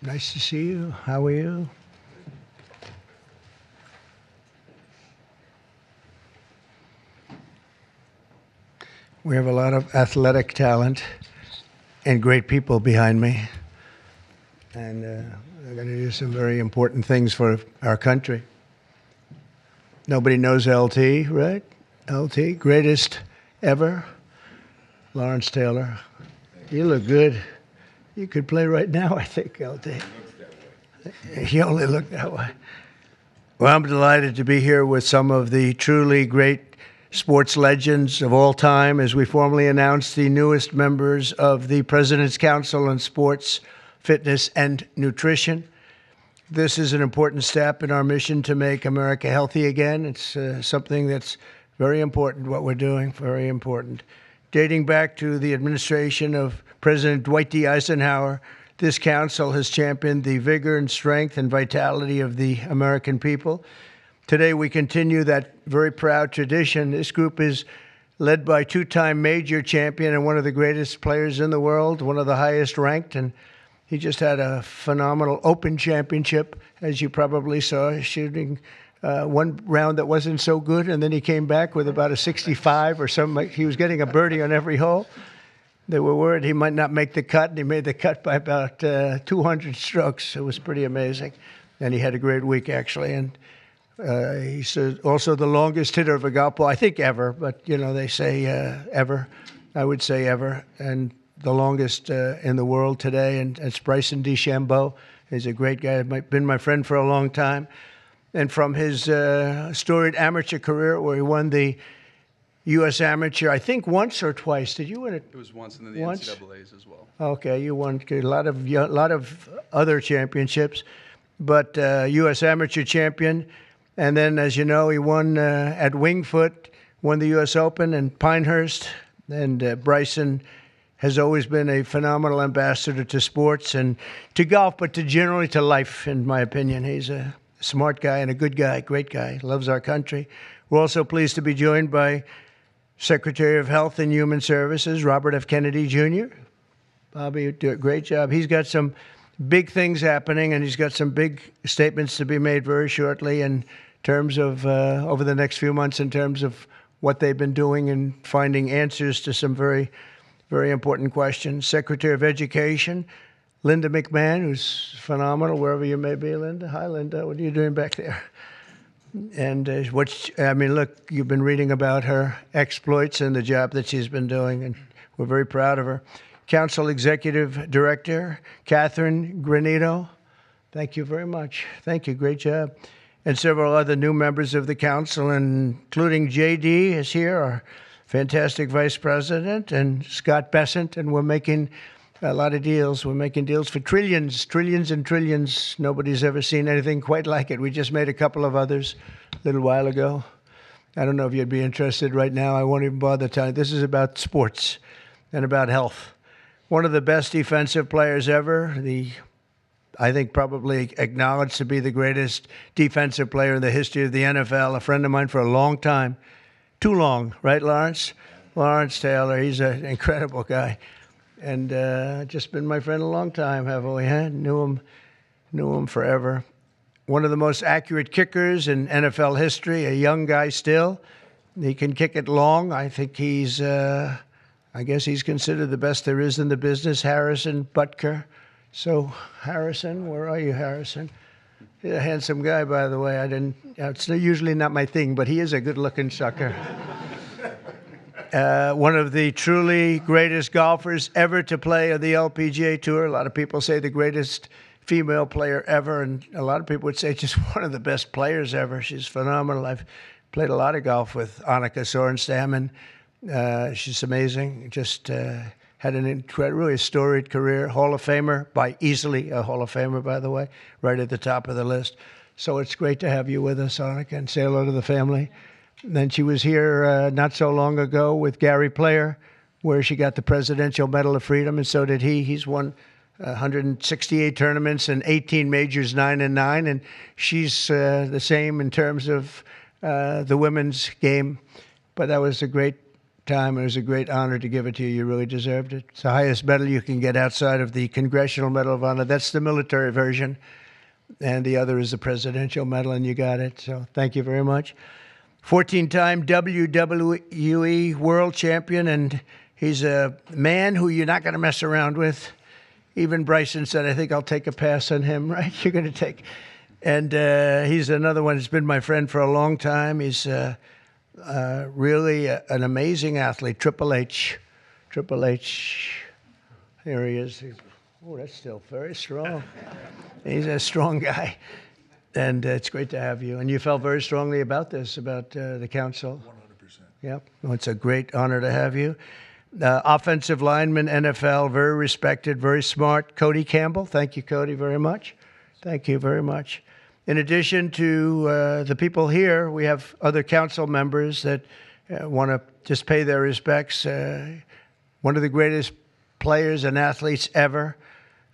Nice to see you. How are you? We have a lot of athletic talent and great people behind me. And they're going to do some very important things for our country. Nobody knows LT, right? LT, greatest ever. Lawrence Taylor. You look good. You could play right now, I think, LT. You only look that way. Well, I'm delighted to be here with some of the truly great sports legends of all time as we formally announce the newest members of the President's Council on Sports, Fitness, and Nutrition. This is an important step in our mission to make America healthy again. It's something that's very important, what we're doing, very important. Dating back to the administration of President Dwight D. Eisenhower, this council has championed the vigor and strength and vitality of the American people. Today, we continue that very proud tradition. This group is led by two-time major champion and one of the greatest players in the world, one of the highest ranked, and he just had a phenomenal Open Championship, as you probably saw, shooting one round that wasn't so good, and then he came back with about a 65 or something. He was getting a birdie on every hole. They were worried he might not make the cut, and he made the cut by about 200 strokes. It was pretty amazing, and he had a great week, actually. And he's also the longest hitter of a golf ball, I think ever, but, you know, they say ever. I would say ever. And the longest in the world today, and it's Bryson DeChambeau. He's a great guy, been my friend for a long time. And from his storied amateur career, where he won the U.S. Amateur, I think once or twice. Did you win it? It was once, and then the NCAAs as well. Okay, you won a lot of other championships, but U.S. Amateur champion. And then, as you know, he won at Winged Foot, won the U.S. Open in Pinehurst. And Bryson has always been a phenomenal ambassador to sports and to golf, but generally to life, in my opinion. He's a smart guy and a good guy, great guy, loves our country. We're also pleased to be joined by Secretary of Health and Human Services, Robert F. Kennedy, Jr. Bobby, you do a great job. He's got some big things happening, and he's got some big statements to be made very shortly in terms of, over the next few months, in terms of what they've been doing and finding answers to some very, very important questions. Secretary of Education, Linda McMahon, who's phenomenal, wherever you may be, Linda. Hi, Linda. What are you doing back there? And look, you've been reading about her exploits and the job that she's been doing, and we're very proud of her. Council Executive Director, Catherine Granito. Thank you very much. Thank you. Great job. And several other new members of the council, including J.D. is here, our fantastic vice president, and Scott Bessent, and we're making a lot of deals. We're making deals for trillions and trillions. Nobody's ever seen anything quite like it. We just made a couple of others a little while ago. I don't know if you'd be interested right now. I won't even bother telling you. This is about sports and about health. One of the best defensive players ever, I think probably acknowledged to be the greatest defensive player in the history of the NFL, a friend of mine for a long time. Too long, right, Lawrence? Lawrence Taylor, he's an incredible guy. And just been my friend a long time, haven't we? Huh? Knew him forever. One of the most accurate kickers in NFL history, a young guy still. He can kick it long. I think I guess he's considered the best there is in the business, Harrison Butker. So, Harrison, where are you, Harrison? He's a handsome guy, by the way. It's usually not my thing, but he is a good-looking sucker. One of the truly greatest golfers ever to play on the LPGA Tour. A lot of people say the greatest female player ever, and a lot of people would say just one of the best players ever. She's phenomenal. I've played a lot of golf with Annika Sorenstam, and she's amazing. Just had an really storied career. Hall of Famer, by easily a Hall of Famer, by the way, right at the top of the list. So it's great to have you with us, Annika, and say hello to the family. And then she was here not so long ago with Gary Player, where she got the Presidential Medal of Freedom, and so did he. He's won 168 tournaments and 18 majors, 9-9, and she's the same in terms of the women's game. But that was a great time. It was a great honor to give it to you. You really deserved it. It's the highest medal you can get outside of the Congressional Medal of Honor. That's the military version. And the other is the Presidential Medal, and you got it. So thank you very much. 14-time WWE World Champion, and he's a man who you're not going to mess around with. Even Bryson said, I think I'll take a pass on him, right? You're going to take. And he's another one who's been my friend for a long time. He's really an amazing athlete. Triple H. Here he is. Oh, that's still very strong. He's a strong guy. And it's great to have you. And you felt very strongly about this, about the council. 100%. Yep. Well, it's a great honor to have you. Offensive lineman, NFL, very respected, very smart. Cody Campbell. Thank you, Cody, very much. Thank you very much. In addition to the people here, we have other council members that want to just pay their respects. One of the greatest players and athletes ever.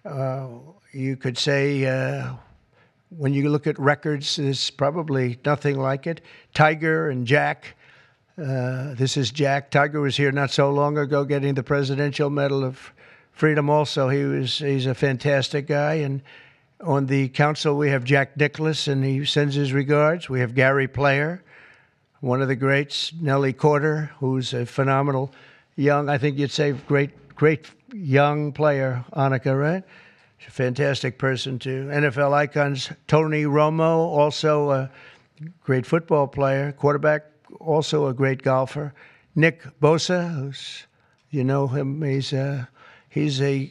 You could say, when you look at records, there's probably nothing like it. Tiger and Jack. This is Jack. Tiger was here not so long ago getting the Presidential Medal of Freedom also. He's a fantastic guy. And on the council, we have Jack Nicklaus, and he sends his regards. We have Gary Player, one of the greats. Nellie Corder, who's a phenomenal young, I think you'd say great young player. Annika, right? She's a fantastic person, too. NFL icons, Tony Romo, also a great football player. Quarterback, also a great golfer. Nick Bosa, who's, you know him, he's a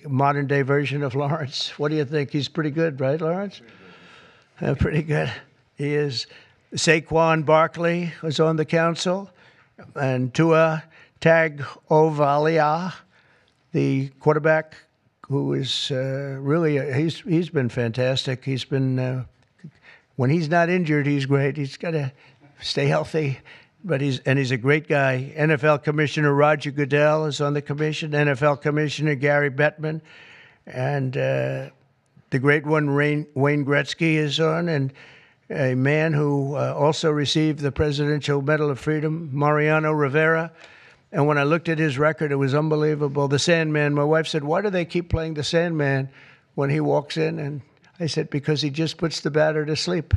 modern-day version of Lawrence. What do you think? He's pretty good, right, Lawrence? Pretty good. He is. Saquon Barkley was on the council. And Tua Tagovailoa, the quarterback, who is really, he's been fantastic. He's been, when he's not injured, he's great. He's got to stay healthy. But he's a great guy. NFL Commissioner Roger Goodell is on the commission. NFL Commissioner Gary Bettman, and the great one Wayne Gretzky is on, and a man who also received the Presidential Medal of Freedom, Mariano Rivera. And when I looked at his record, it was unbelievable. The Sandman. My wife said, "Why do they keep playing the Sandman when he walks in?" And I said, "Because he just puts the batter to sleep."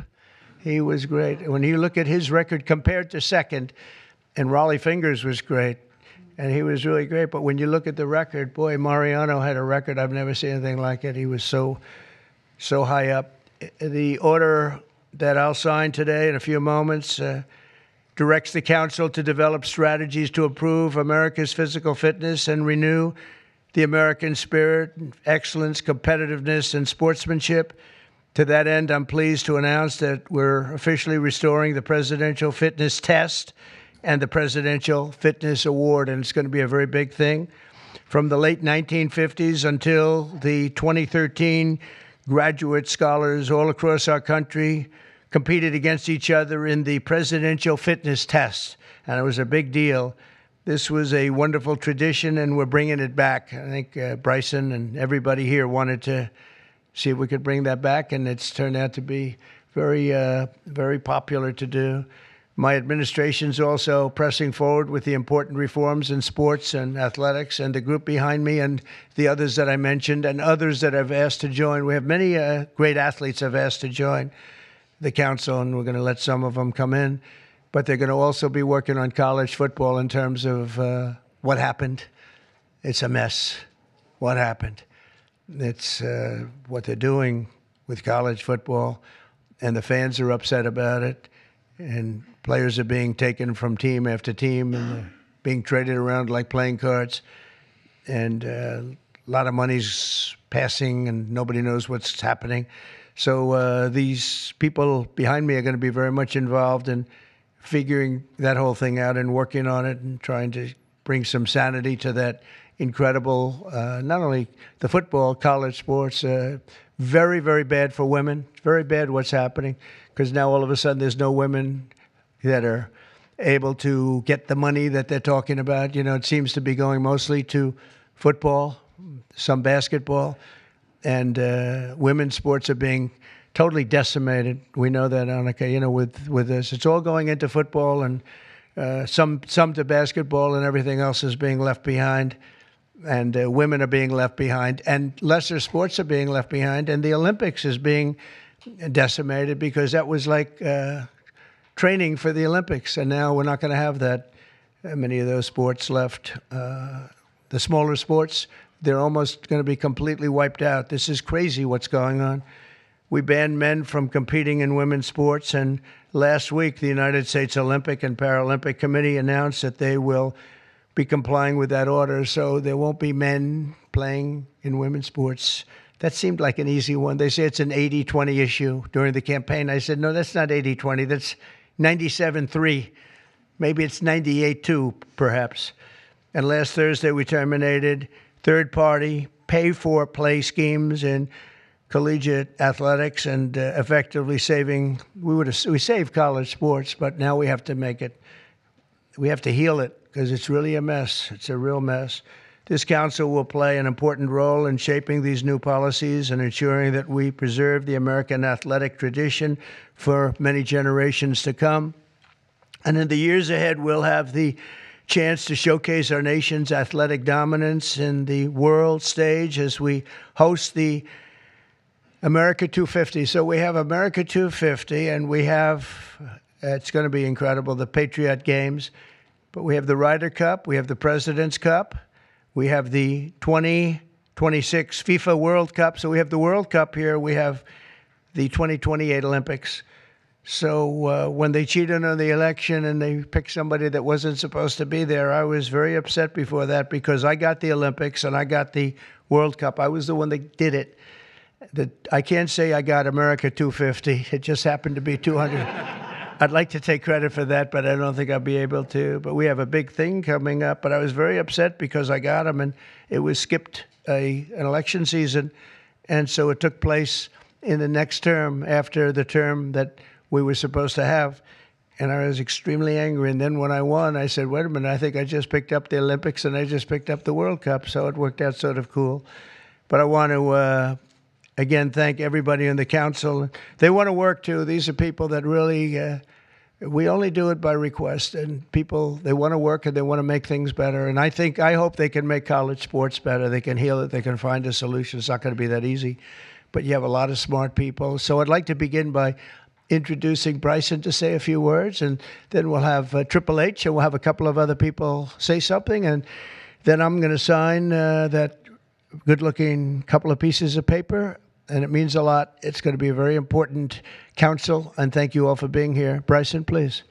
He was great. When you look at his record compared to second, and Raleigh Fingers was great, and he was really great. But when you look at the record, boy, Mariano had a record. I've never seen anything like it. He was so high up. The order that I'll sign today in a few moments directs the council to develop strategies to improve America's physical fitness and renew the American spirit, excellence, competitiveness, and sportsmanship. To that end, I'm pleased to announce that we're officially restoring the Presidential Fitness Test and the Presidential Fitness Award, and it's going to be a very big thing. From the late 1950s until the 2013, graduate scholars all across our country competed against each other in the Presidential Fitness Test, and it was a big deal. This was a wonderful tradition, and we're bringing it back. I think Bryson and everybody here wanted to see if we could bring that back, and it's turned out to be very popular to do. My administration's also pressing forward with the important reforms in sports and athletics, and the group behind me and the others that I mentioned and others that I've asked to join. We have many great athletes I've asked to join the council, and we're going to let some of them come in. But they're going to also be working on college football in terms of what happened. It's a mess. What happened? It's what they're doing with college football, and the fans are upset about it, and players are being taken from team after team and being traded around like playing cards, and a lot of money's passing, and nobody knows what's happening. So these people behind me are going to be very much involved in figuring that whole thing out and working on it and trying to bring some sanity to that incredible, not only the football, college sports, very, very bad for women. Very bad what's happening, because now all of a sudden there's no women that are able to get the money that they're talking about. You know, it seems to be going mostly to football, some basketball, and women's sports are being totally decimated. We know that, Annika, you know, with this. It's all going into football, and some to basketball, and everything else is being left behind. And women are being left behind, and lesser sports are being left behind, and the Olympics is being decimated because that was like training for the Olympics, and now we're not going to have that many of those sports left. The smaller sports, they're almost going to be completely wiped out. This is crazy what's going on. We banned men from competing in women's sports, and last week the United States Olympic and Paralympic Committee announced that they will be complying with that order, so there won't be men playing in women's sports. That seemed like an easy one. They say it's an 80-20 issue during the campaign. I said, no, that's not 80-20. That's 97-3. Maybe it's 98-2, perhaps. And last Thursday, we terminated third-party pay-for-play schemes in collegiate athletics and effectively we saved college sports, but now we have to heal it, because it's really a mess. It's a real mess. This council will play an important role in shaping these new policies and ensuring that we preserve the American athletic tradition for many generations to come. And in the years ahead, we'll have the chance to showcase our nation's athletic dominance in the world stage as we host the America 250. So we have America 250, and we have, it's going to be incredible, the Patriot Games. But we have the Ryder Cup, we have the President's Cup, we have the 2026 FIFA World Cup. So we have the World Cup here, we have the 2028 Olympics. So when they cheated on the election and they picked somebody that wasn't supposed to be there, I was very upset before that, because I got the Olympics and I got the World Cup. I was the one that did it. I can't say I got America 250. It just happened to be 200. I'd like to take credit for that, but I don't think I'll be able to. But we have a big thing coming up. But I was very upset because I got them, and it was skipped an election season. And so it took place in the next term, after the term that we were supposed to have. And I was extremely angry. And then when I won, I said, wait a minute, I think I just picked up the Olympics and I just picked up the World Cup. So it worked out sort of cool. But I want to again, thank everybody in the council. They want to work, too. These are people that really, we only do it by request. And people, they want to work and they want to make things better. And I hope they can make college sports better. They can heal it. They can find a solution. It's not going to be that easy. But you have a lot of smart people. So I'd like to begin by introducing Bryson to say a few words. And then we'll have Triple H, and we'll have a couple of other people say something. And then I'm going to sign that good-looking couple of pieces of paper. And it means a lot. It's going to be a very important council, and thank you all for being here. Bryson, please.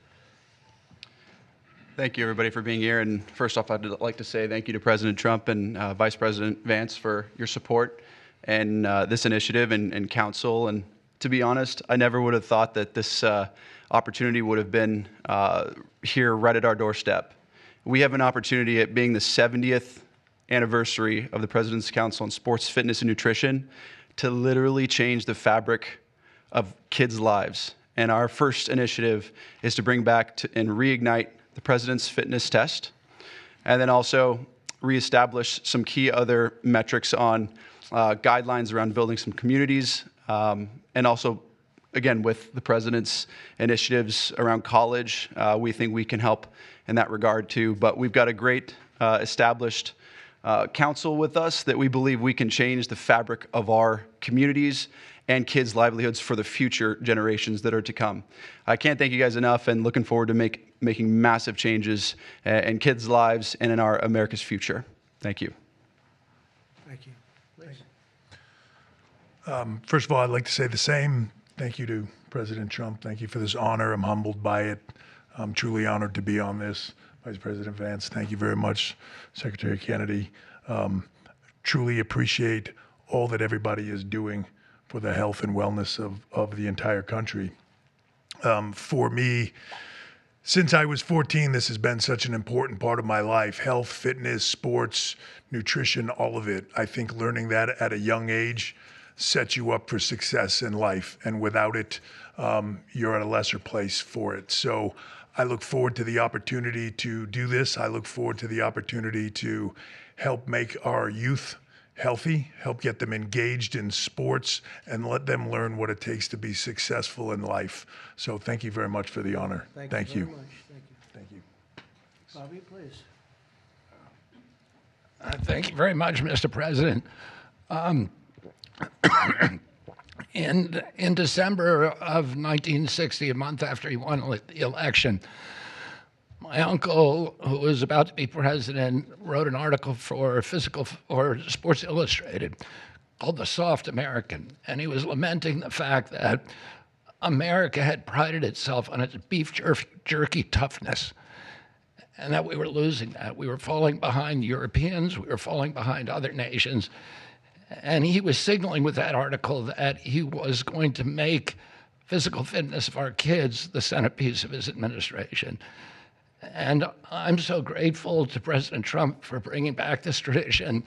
Thank you, everybody, for being here. And first off, I'd like to say thank you to President Trump and Vice President Vance for your support and this initiative and council. And to be honest, I never would have thought that this opportunity would have been here right at our doorstep. We have an opportunity at being the 70th anniversary of the President's Council on Sports, Fitness, and Nutrition to literally change the fabric of kids' lives. And our first initiative is to bring back and reignite the President's Fitness Test, and then also reestablish some key other metrics on guidelines around building some communities, and also, again, with the President's initiatives around college, we think we can help in that regard too. But we've got a great established council with us that we believe we can change the fabric of our communities and kids' livelihoods for the future generations that are to come. I can't thank you guys enough, and looking forward to making massive changes in kids' lives and in our America's future. Thank you. Thank you. First of all, I'd like to say the same. Thank you to President Trump. Thank you for this honor. I'm humbled by it. I'm truly honored to be on this. Vice President Vance, thank you very much. Secretary Kennedy, truly appreciate all that everybody is doing for the health and wellness of the entire country. For me, since I was 14, this has been such an important part of my life. Health, fitness, sports, nutrition, all of it. I think learning that at a young age sets you up for success in life. And without it, you're at a lesser place for it. So I look forward to the opportunity to do this. I look forward to the opportunity to help make our youth healthy, help get them engaged in sports, and let them learn what it takes to be successful in life. So thank you very much for the honor. Thank you. Very much. Thank you. Bobby, please. Thank you very much, Mr. President. In December of 1960, a month after he won the election, my uncle, who was about to be president, wrote an article for Sports Illustrated called "The Soft American," and he was lamenting the fact that America had prided itself on its beef jerky toughness, and that we were losing that. We were falling behind Europeans. We were falling behind other nations. And he was signaling with that article that he was going to make physical fitness of our kids the centerpiece of his administration. And I'm so grateful to President Trump for bringing back this tradition.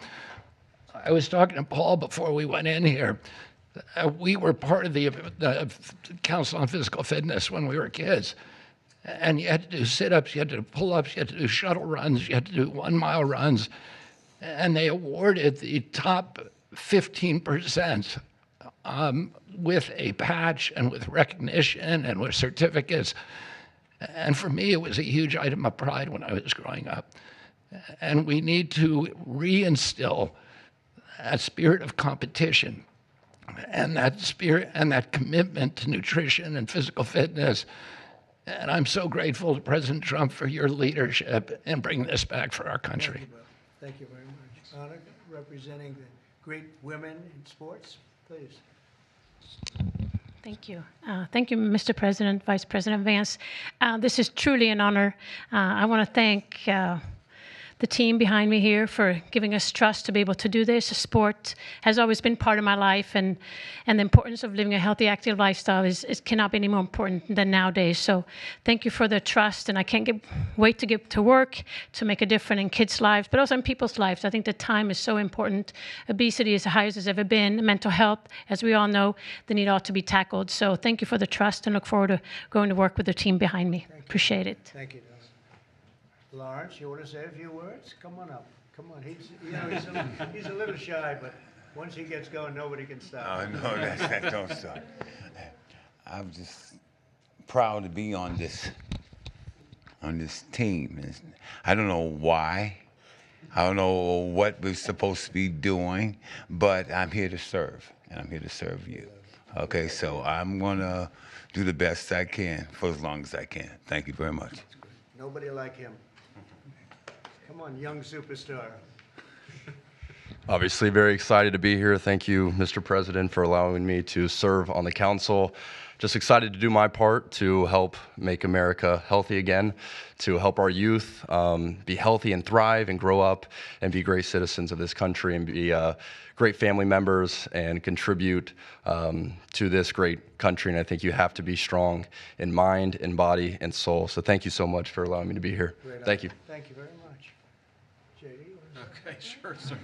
I was talking to Paul before we went in here. We were part of the Council on Physical Fitness when we were kids. And you had to do sit-ups, you had to do pull-ups, you had to do shuttle runs, you had to do 1-mile runs. And they awarded the top 15% with a patch and with recognition and with certificates. And for me, it was a huge item of pride when I was growing up. And we need to reinstill that spirit of competition and that spirit and that commitment to nutrition and physical fitness. And I'm so grateful to President Trump for your leadership in bringing this back for our country. Thank you very much. Anna, representing the great women in sports, please. Thank you. Thank you, Mr. President, Vice President Vance. This is truly an honor. I want to thank the team behind me here for giving us trust to be able to do this. Sport has always been part of my life, and the importance of living a healthy, active lifestyle cannot be any more important than nowadays. So thank you for the trust, and I can't wait to get to work to make a difference in kids' lives, but also in people's lives. I think the time is so important. Obesity is the highest it's ever been. Mental health, as we all know, the need ought to be tackled. So thank you for the trust, and look forward to going to work with the team behind me. Appreciate it. Thank you, Donna. Lawrence, you want to say a few words? Come on up. Come on. He's a little shy, but once he gets going, nobody can stop. Oh, no, that don't stop. I'm just proud to be on this team. I don't know why. I don't know what we're supposed to be doing, but I'm here to serve, and I'm here to serve you. Okay, so I'm going to do the best I can for as long as I can. Thank you very much. Nobody like him. Come on, young superstar. Obviously very excited to be here. Thank you, Mr. President, for allowing me to serve on the council. Just excited to do my part to help make America healthy again, to help our youth be healthy and thrive and grow up and be great citizens of this country and be great family members and contribute to this great country. And I think you have to be strong in mind, in body, and soul. So thank you so much for allowing me to be here. Thank you. Thank you very much. JD? Okay, sure, sir.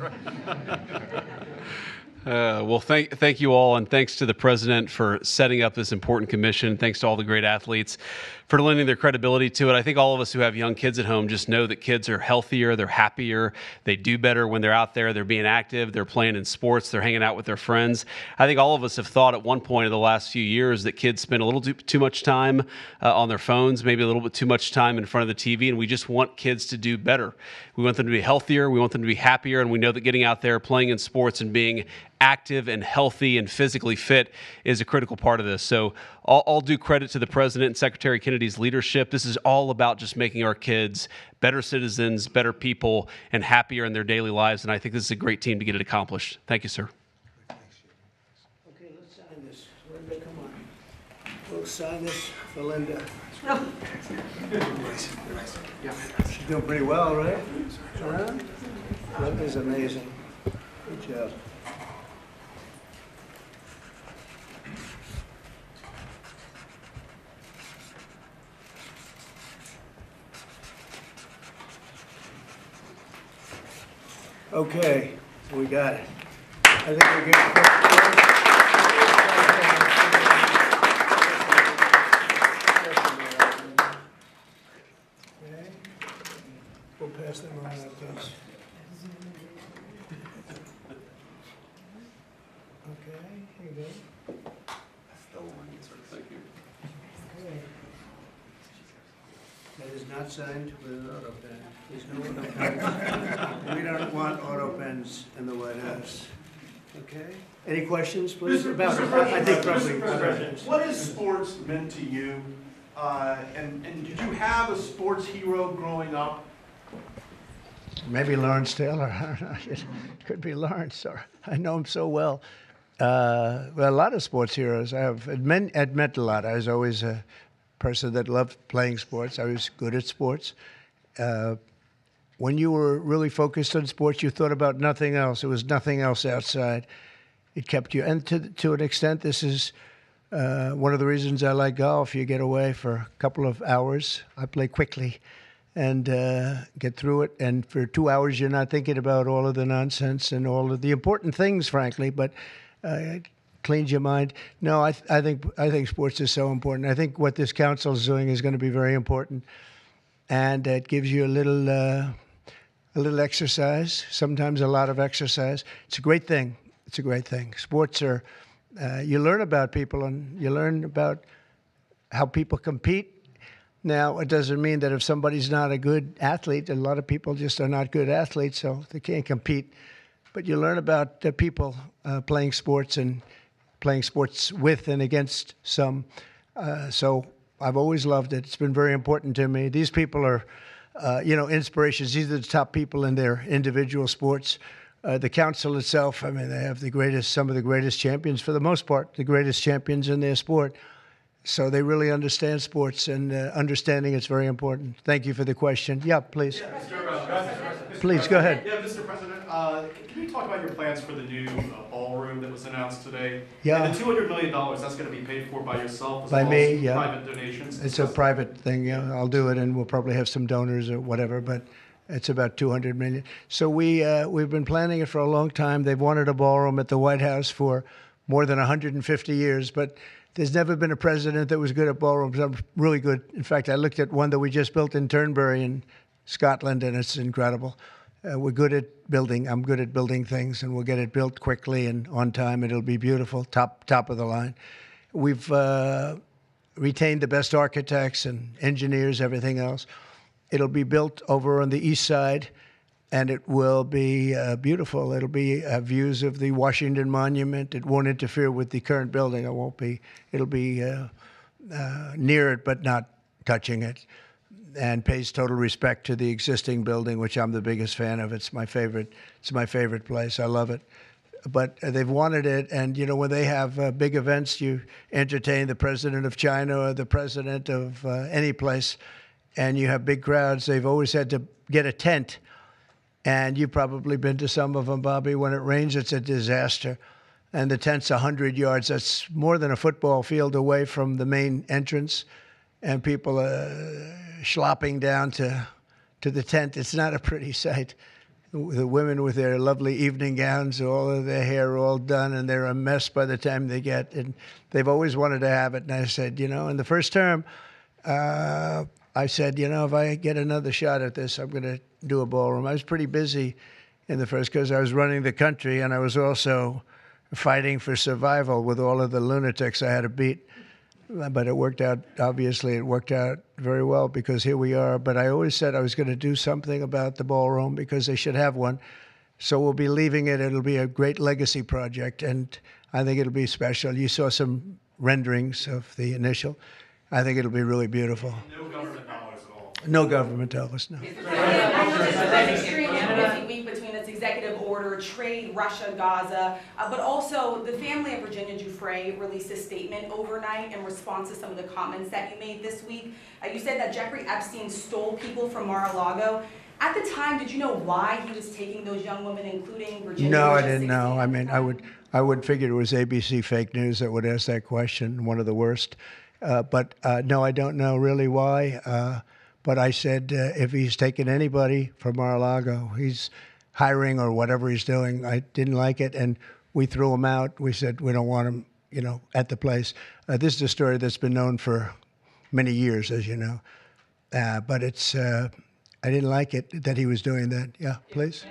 Well, thank you all, and thanks to the president for setting up this important commission. Thanks to all the great athletes for lending their credibility to it. I think all of us who have young kids at home just know that kids are healthier, they're happier, they do better when they're out there, they're being active, they're playing in sports, they're hanging out with their friends. I think all of us have thought at one point in the last few years that kids spend a little too much time on their phones, maybe a little bit too much time in front of the TV, and we just want kids to do better. We want them to be healthier, we want them to be happier, and we know that getting out there, playing in sports, and being active and healthy and physically fit is a critical part of this. So all due credit to the President and Secretary Kennedy's leadership. This is all about just making our kids better citizens, better people, and happier in their daily lives. And I think this is a great team to get it accomplished. Thank you, sir. Okay, let's sign this. Linda, come on. We'll sign this for Linda. She's doing pretty well, right? Linda's amazing. Good job. Okay, we got it. I think we're good. Okay, we'll pass them around, I guess. Okay, here you go. Thank you. Okay. That is not signed with an auto pen. There's no auto pen. We don't want auto pens in the White House. Okay? Any questions, please? About it? I think probably. Mr. President, what has sports meant to you? And did you have a sports hero growing up? Maybe Lawrence Taylor. I don't know. It could be Lawrence. Or I know him so well. Well, a lot of sports heroes. It meant a lot. I was always a person that loved playing sports. I was good at sports. When you were really focused on sports, you thought about nothing else. There was nothing else outside. It kept you. And to an extent, this is one of the reasons I like golf. You get away for a couple of hours. I play quickly and get through it. And for 2 hours, you're not thinking about all of the nonsense and all of the important things, frankly, but it cleans your mind. No, I think sports is so important. I think what this council is doing is going to be very important. And it gives you a little exercise, sometimes a lot of exercise. It's a great thing. It's a great thing. Sports are, you learn about people and you learn about how people compete. Now, it doesn't mean that if somebody's not a good athlete, a lot of people just are not good athletes, so they can't compete. But you learn about people playing sports and playing sports with and against some. So I've always loved it. It's been very important to me. These people are, inspirations. These are the top people in their individual sports. The council itself, I mean, they have some of the greatest champions, for the most part, the greatest champions in their sport. So they really understand sports, and understanding it's very important. Thank you for the question. Yeah, please. Please, go ahead. Yeah, Mr. President, can you talk about your plans for the new ballroom that was announced today? Yeah. And the $200 million, that's going to be paid for by yourself as By well me, as yeah. private donations? It's a private thing. Yeah, I'll do it, and we'll probably have some donors or whatever, but it's about $200 million. So we've been planning it for a long time. They've wanted a ballroom at the White House for more than 150 years, but there's never been a president that was good at ballrooms. I'm really good. In fact, I looked at one that we just built in Turnberry in Scotland, and it's incredible. We're good at building. I'm good at building things, and we'll get it built quickly and on time. It'll be beautiful, top of the line. We've retained the best architects and engineers, everything else. It'll be built over on the east side, and it will be beautiful. It'll be views of the Washington Monument. It won't interfere with the current building. It'll be near it, but not touching it, and pays total respect to the existing building, which I'm the biggest fan of. It's my favorite place. I love it. But they've wanted it, and when they have big events, you entertain the president of China or the president of any place, and you have big crowds. They've always had to get a tent. And you've probably been to some of them, Bobby. When it rains, it's a disaster. And the tent's 100 yards. That's more than a football field away from the main entrance. And people are schlopping down to the tent. It's not a pretty sight. The women with their lovely evening gowns, all of their hair all done, and they're a mess by the time they get. And they've always wanted to have it. And I said, in the first term, I said, if I get another shot at this, I'm going to do a ballroom. I was pretty busy in the first because I was running the country, and I was also fighting for survival with all of the lunatics I had to beat. But it worked out, obviously, it worked out very well because here we are. But I always said I was going to do something about the ballroom because they should have one. So we'll be leaving it. It'll be a great legacy project, and I think it'll be special. You saw some renderings of the initial. I think it'll be really beautiful. No government dollars at all. No government dollars, no. Busy week between this executive order, trade, Russia, Gaza, but also the family of Virginia Giuffre released a statement overnight in response to some of the comments that you made this week. You said that Jeffrey Epstein stole people from Mar-a-Lago. At the time, did you know why he was taking those young women, including Virginia? No, I didn't know. I mean, I would figure it was ABC fake news that would ask that question, one of the worst. But no, I don't know really why. But I said, if he's taking anybody from Mar-a-Lago, he's hiring or whatever he's doing. I didn't like it, and we threw him out. We said we don't want him, at the place. This is a story that's been known for many years, as you know. But it's, I didn't like it that he was doing that. Yeah, please.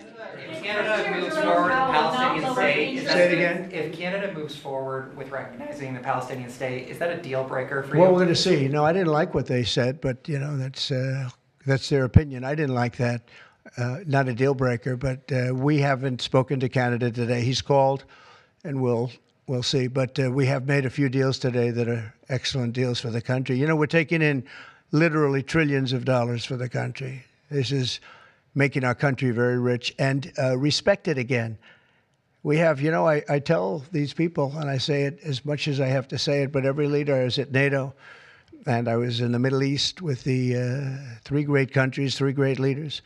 Canada moves forward with the Palestinian state, Say it again. if Canada moves forward with recognizing the Palestinian state, is that a deal breaker for Well, you? we're going to see. No, I didn't like what they said, but that's their opinion. I didn't like that. Not a deal breaker, but we haven't spoken to Canada today. He's called, and we'll see. But we have made a few deals today that are excellent deals for the country. You know, we're taking in literally trillions of dollars for the country. This is making our country very rich and respected again. We have, you know, I tell these people, and I say it as much as I have to say it, but every leader, I was at NATO, and I was in the Middle East with the three great countries, three great leaders,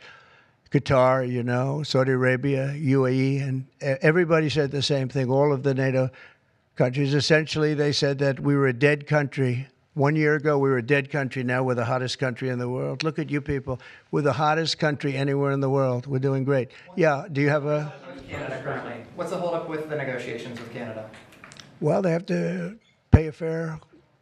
Qatar, you know, Saudi Arabia, UAE, and everybody said the same thing. All of the NATO countries, essentially, they said that we were a dead country. 1 year ago, we were a dead country. Now we're the hottest country in the world. Look at you people. We're the hottest country anywhere in the world. We're doing great. Yeah, do you have a... Canada currently. What's the holdup with the negotiations with Canada? Well, they have to pay a fair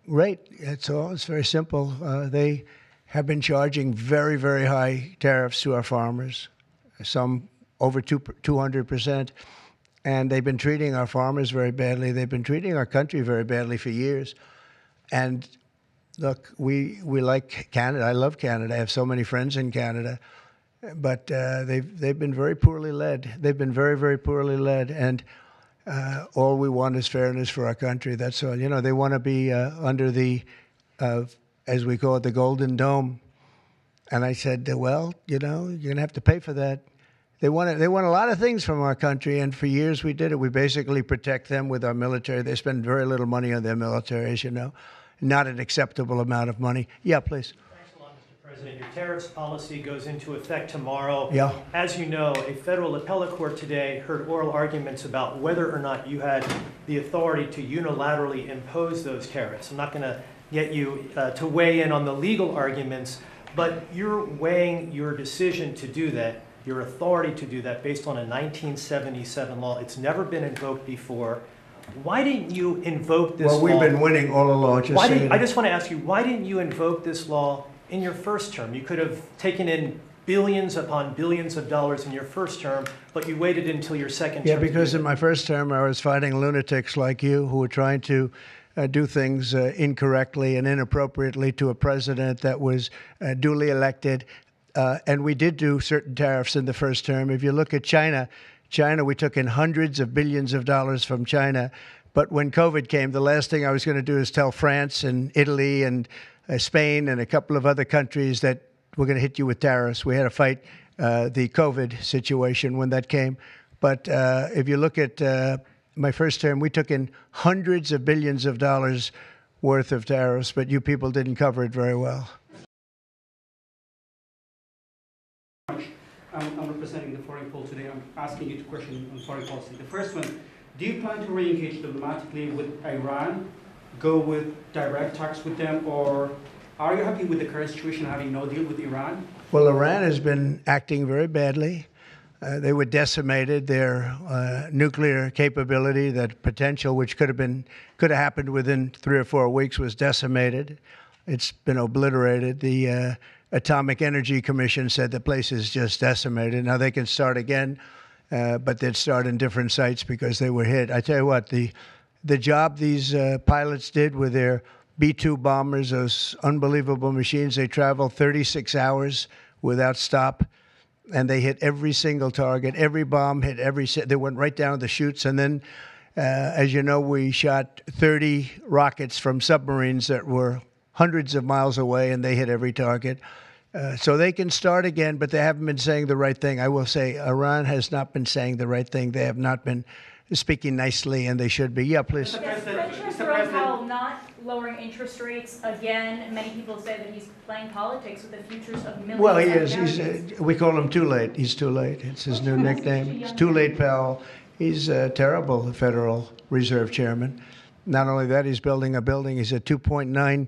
rate. That's all. It's very simple. They have been charging very, very high tariffs to our farmers, some over 200%. And they've been treating our farmers very badly. They've been treating our country very badly for years. And look, we like Canada. I love Canada. I have so many friends in Canada. But they've been very poorly led. They've been very, very poorly led. And all we want is fairness for our country. That's all. You know, they want to be under the, as we call it, the Golden Dome. And I said, well, you know, you're going to have to pay for that. They want a lot of things from our country, and for years we did it. We basically protect them with our military. They spend very little money on their military, as you know, not an acceptable amount of money. Yeah, please. Thanks a lot, Mr. President. Your tariffs policy goes into effect tomorrow. Yeah. As you know, a federal appellate court today heard oral arguments about whether or not you had the authority to unilaterally impose those tariffs. I'm not going to get you to weigh in on the legal arguments, but you're weighing your decision to do that, your authority to do that based on a 1977 law. It's never been invoked before. Why didn't you invoke this law? Well, we've been winning all along. I just want to ask you, why didn't you invoke this law in your first term? You could have taken in billions upon billions of dollars in your first term, but you waited until your second term. Yeah, because in my first term, I was fighting lunatics like you who were trying to do things incorrectly and inappropriately to a president that was duly elected. And we did do certain tariffs in the first term. If you look at China, we took in hundreds of billions of dollars from China. But when COVID came, the last thing I was going to do is tell France and Italy and Spain and a couple of other countries that we're going to hit you with tariffs. We had to fight the COVID situation when that came. But if you look at my first term, we took in hundreds of billions of dollars worth of tariffs, but you people didn't cover it very well. I'm representing the foreign poll today. I'm asking you two questions on foreign policy. The first one, do you plan to re-engage diplomatically with Iran, go with direct talks with them, or are you happy with the current situation having no deal with Iran? Well, Iran has been acting very badly. They were decimated. Their nuclear capability, that potential, which could have happened within 3 or 4 weeks, was decimated. It's been obliterated. The Atomic Energy Commission said the place is just decimated. Now they can start again, but they'd start in different sites because they were hit. I tell you what, the job these pilots did with their B-2 bombers, those unbelievable machines, they traveled 36 hours without stop, and they hit every single target. Every bomb hit they went right down the chutes. And then, as you know, we shot 30 rockets from submarines that were hundreds of miles away, and they hit every target. So they can start again, but they haven't been saying the right thing. I will say Iran has not been saying the right thing. They have not been speaking nicely, and they should be. Yeah, please. President Jerome Powell not lowering interest rates again. Many people say that he's playing politics with the futures of millions. Well, he is. We call him Too Late. He's Too Late. It's his new nickname. It's Too Late Powell. He's a terrible Federal Reserve Chairman. Not only that, he's building a building. He's at $2.9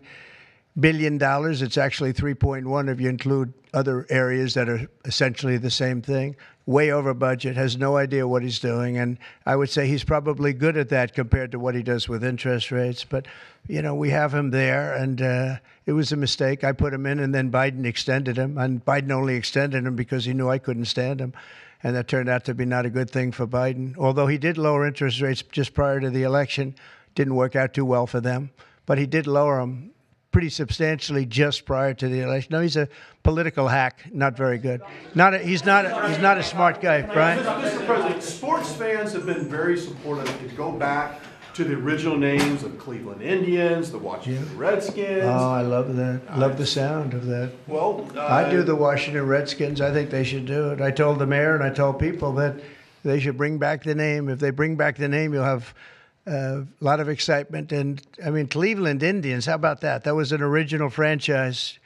billion. It's actually 3.1 if you include other areas that are essentially the same thing. way over budget, has no idea what he's doing. And I would say he's probably good at that compared to what he does with interest rates. But, you know, we have him there, and it was a mistake. I put him in, and then Biden extended him. And Biden only extended him because he knew I couldn't stand him. And that turned out to be not a good thing for Biden. Although he did lower interest rates just prior to the election, didn't work out too well for them. But he did lower them pretty substantially just prior to the election. No, he's a political hack, not very good. He's not a smart guy, Brian. Mr. President, sports fans have been very supportive. To go back to the original names of Cleveland Indians, the Washington Redskins. Oh, I love that. Love the sound of that. Well, I do the Washington Redskins. I think they should do it. I told the mayor and I told people that they should bring back the name. If they bring back the name, you'll have a lot of excitement. And, I mean, Cleveland Indians, how about that? That was an original franchise,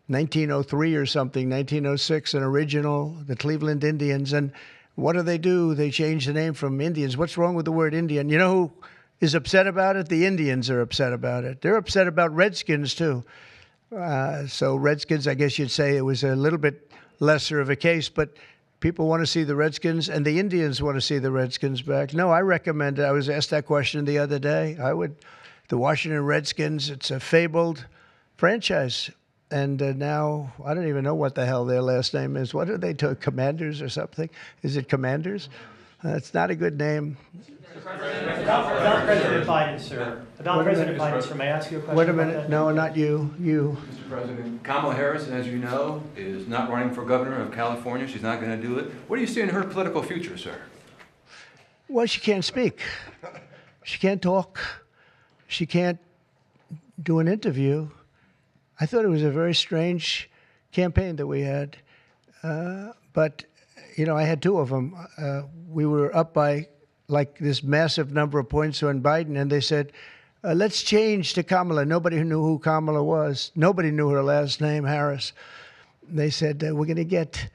1903 or something, 1906, an original, the Cleveland Indians. And what do? They changed the name from Indians. What's wrong with the word Indian? You know who is upset about it? The Indians are upset about it. They're upset about Redskins, too. So Redskins, I guess you'd say it was a little bit lesser of a case, but people want to see the Redskins, and the Indians want to see the Redskins back. No, I recommend it. I was asked that question the other day. The Washington Redskins, it's a fabled franchise. And now, I don't even know what the hell their last name is. What are they to Commanders or something? Is it Commanders? It's not a good name. About President Biden, sir. About President Biden, sir. May I ask you a question? Wait a minute. No, not you. You. Mr. President, Kamala Harris, as you know, is not running for governor of California. She's not going to do it. What do you see in her political future, sir? Well, she can't speak. She can't talk. She can't do an interview. I thought it was a very strange campaign that we had. But, you know, I had two of them. We were up by like this massive number of points on Biden, and they said, let's change to Kamala. Nobody knew who Kamala was. Nobody knew her last name, Harris. They said, we're going to get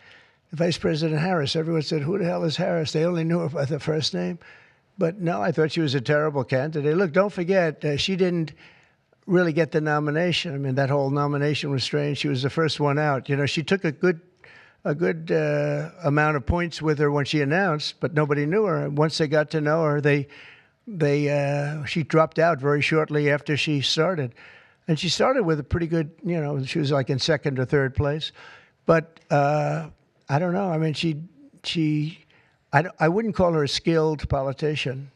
Vice President Harris. Everyone said, who the hell is Harris? They only knew her by the first name. But no, I thought she was a terrible candidate. Look, don't forget, she didn't really get the nomination. I mean, that whole nomination was strange. She was the first one out. You know, she took a good amount of points with her when she announced, but nobody knew her. And once they got to know her, she dropped out very shortly after she started. And she started with a pretty good, you know, she was like in second or third place. But I don't know. I mean, I wouldn't call her a skilled politician.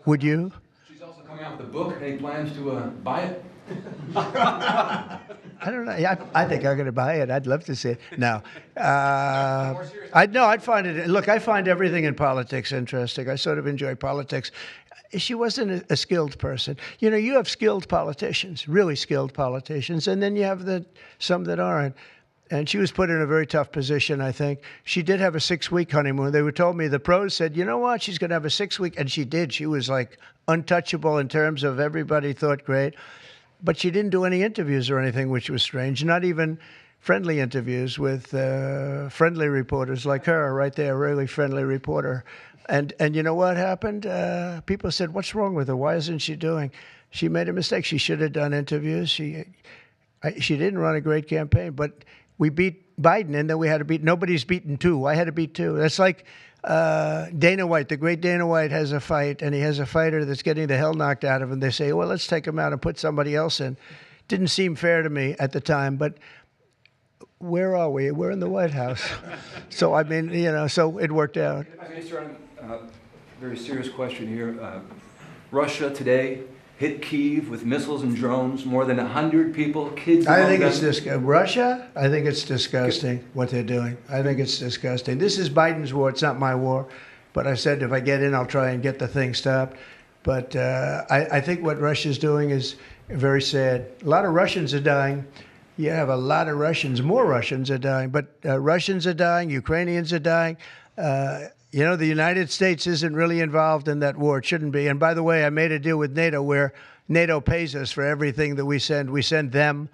Would you? She's also coming out with a book. Any plans to buy it? I don't know. I think I'm going to buy it. I'd love to see it. No. I'd find it. Look, I find everything in politics interesting. I sort of enjoy politics. She wasn't a skilled person. You know, you have skilled politicians, really skilled politicians, and then you have some that aren't. And she was put in a very tough position, I think. She did have a 6-week honeymoon. They told me, the pros said, you know what, she's going to have a 6-week. And she did. She was like untouchable in terms of everybody thought great. But she didn't do any interviews or anything, which was strange. Not even friendly interviews with friendly reporters like her right there, a really friendly reporter. And you know what happened? People said, what's wrong with her? Why isn't she doing? She made a mistake. She should have done interviews. She didn't run a great campaign, but we beat Biden, and then we had to beat, nobody's beaten two. I had to beat two. That's like Dana White, the great Dana White has a fight, and he has a fighter that's getting the hell knocked out of him. They say, well, let's take him out and put somebody else in. Didn't seem fair to me at the time, but where are we? We're in the White House. So, I mean, you know, so it worked out. If I may start a very serious question here. Russia today hit Kyiv with missiles and drones, more than 100 people, kids. I think it's disgusting. Russia, I think it's disgusting what they're doing. I think it's disgusting. This is Biden's war. It's not my war. But I said if I get in, I'll try and get the thing stopped. But I think what Russia's doing is very sad. A lot of Russians are dying. You have a lot of Russians. More Russians are dying. But Russians are dying. Ukrainians are dying. You know, the United States isn't really involved in that war. It shouldn't be. And by the way, I made a deal with NATO where NATO pays us for everything that we send. We send them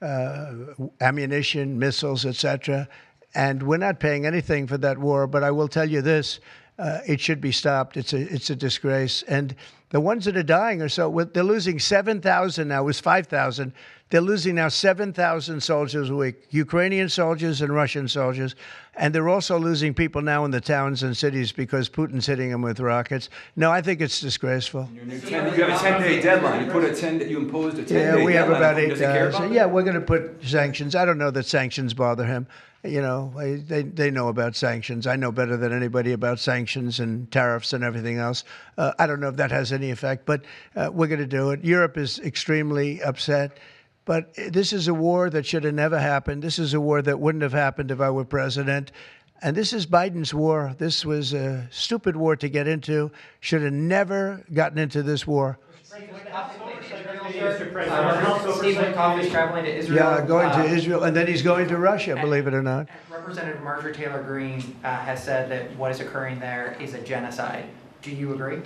ammunition, missiles, etc. And we're not paying anything for that war. But I will tell you this, it should be stopped. It's a disgrace. And The ones that are dying are they're losing 7,000 now. It was 5,000. They're losing now 7,000 soldiers a week, Ukrainian soldiers and Russian soldiers. And they're also losing people now in the towns and cities because Putin's hitting them with rockets. No, I think it's disgraceful. You have a 10-day deadline. You imposed a 10-day deadline. Yeah, we have about 8 Does he care about days. that? Yeah, we're going to put sanctions. I don't know that sanctions bother him. You know, they know about sanctions. I know better than anybody about sanctions and tariffs and everything else. I don't know if that has any effect, but we're going to do it. Europe is extremely upset. But this is a war that should have never happened. This is a war that wouldn't have happened if I were president. And this is Biden's war. This was a stupid war to get into. Should have never gotten into this war. Steve Witkoff is traveling to Israel. Yeah, going to Israel, and then he's going to Russia, believe it or not. Representative Marjorie Taylor Greene has said that what is occurring there is a genocide. Do you agree?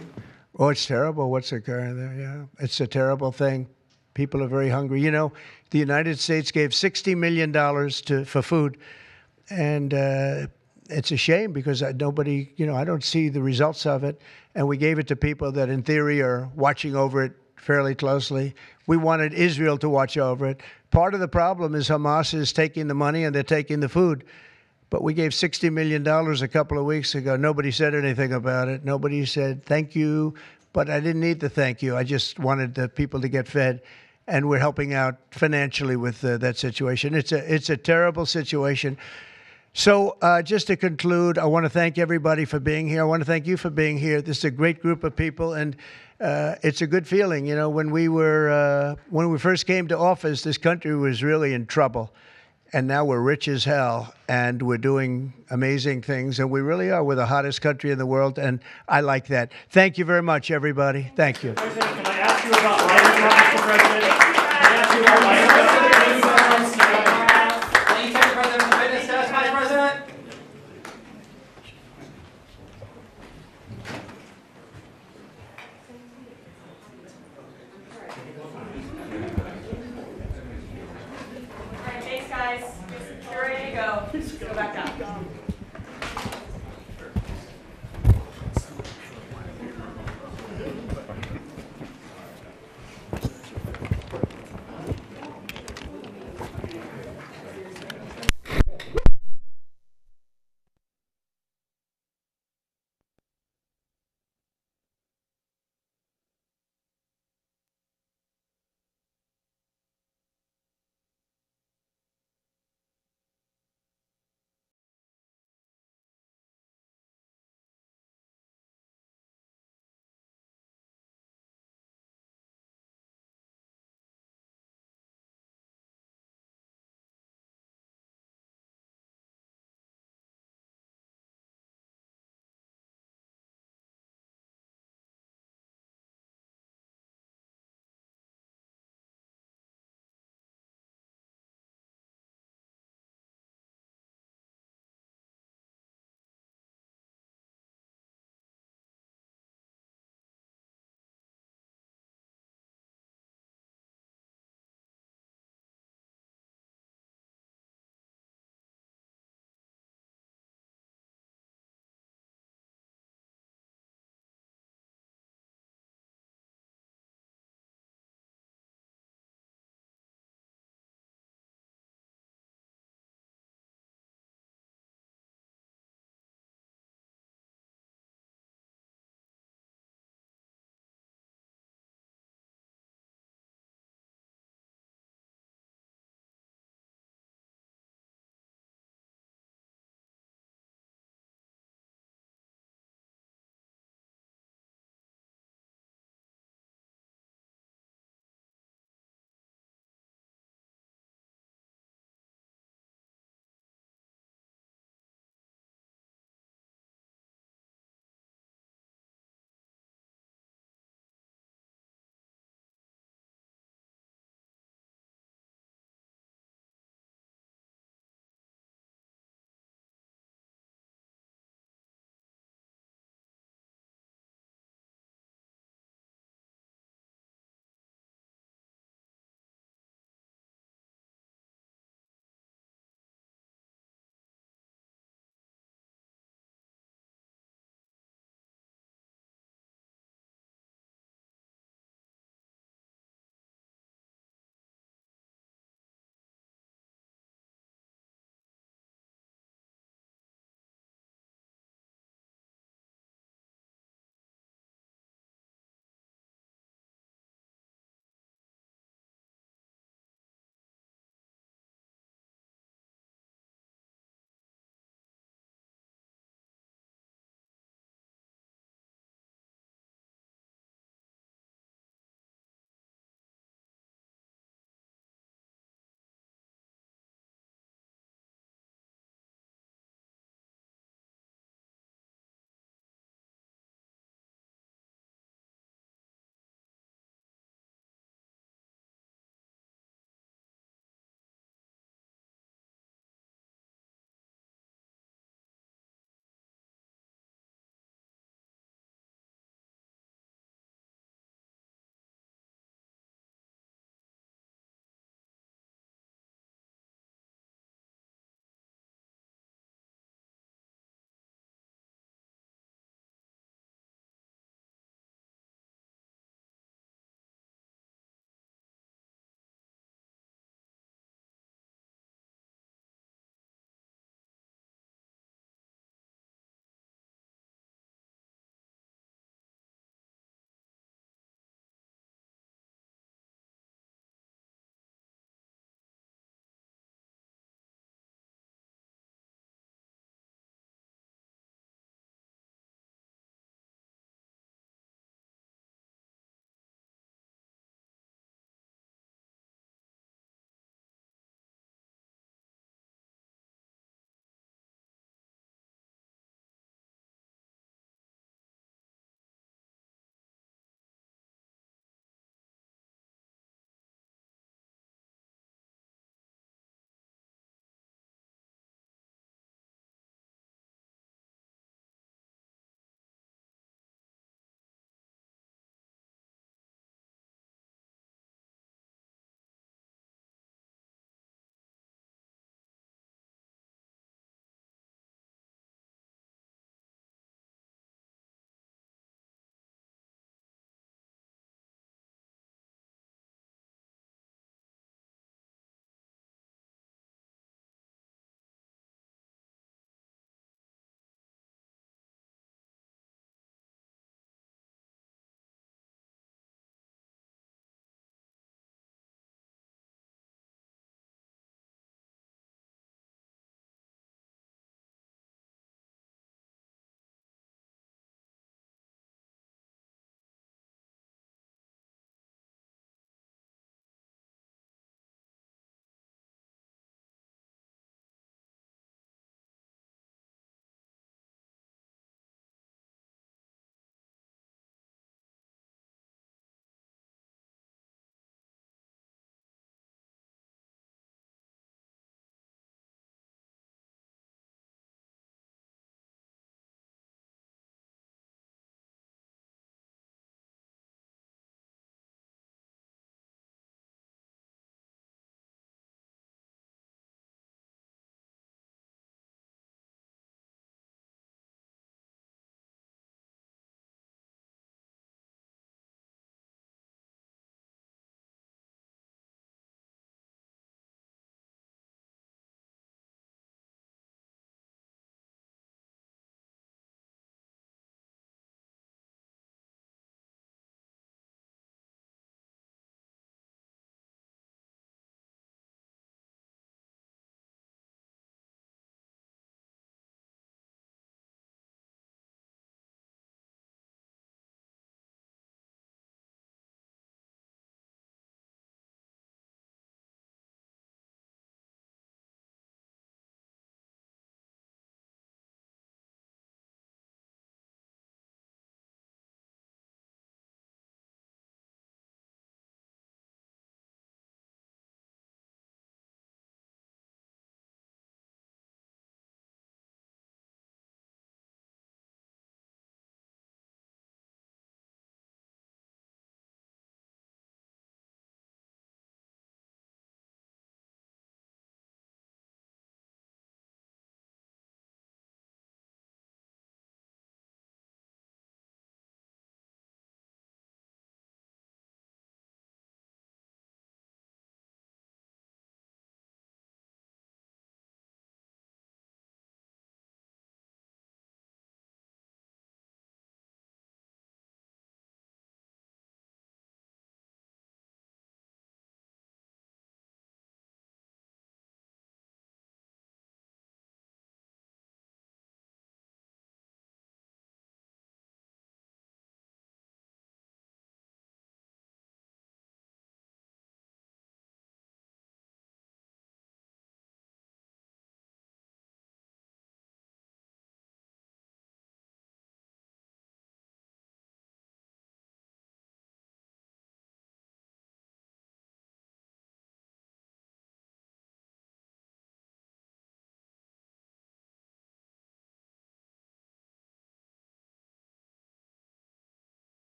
Oh, it's terrible what's occurring there, yeah. It's a terrible thing. People are very hungry. You know, the United States gave $60 million for food, and it's a shame because nobody, you know, I don't see the results of it. And we gave it to people that, in theory, are watching over it fairly closely. We wanted Israel to watch over it. Part of the problem is Hamas is taking the money and they're taking the food. But we gave $60 million a couple of weeks ago. Nobody said anything about it. Nobody said thank you. But I didn't need the thank you. I just wanted the people to get fed. And we're helping out financially with that situation. It's a terrible situation. So just to conclude, I want to thank everybody for being here. I want to thank you for being here. This is a great group of people, and it's a good feeling. You know, when we first came to office, this country was really in trouble, and now we're rich as hell, and we're doing amazing things, and we really are. We're the hottest country in the world, and I like that. Thank you very much, everybody. Thank you. President, can I ask you about lighting, Mr. President? Can I ask you about lighting? Please take the President to witness test, Vice President. All right, thanks, guys. You're ready to go. Go back up.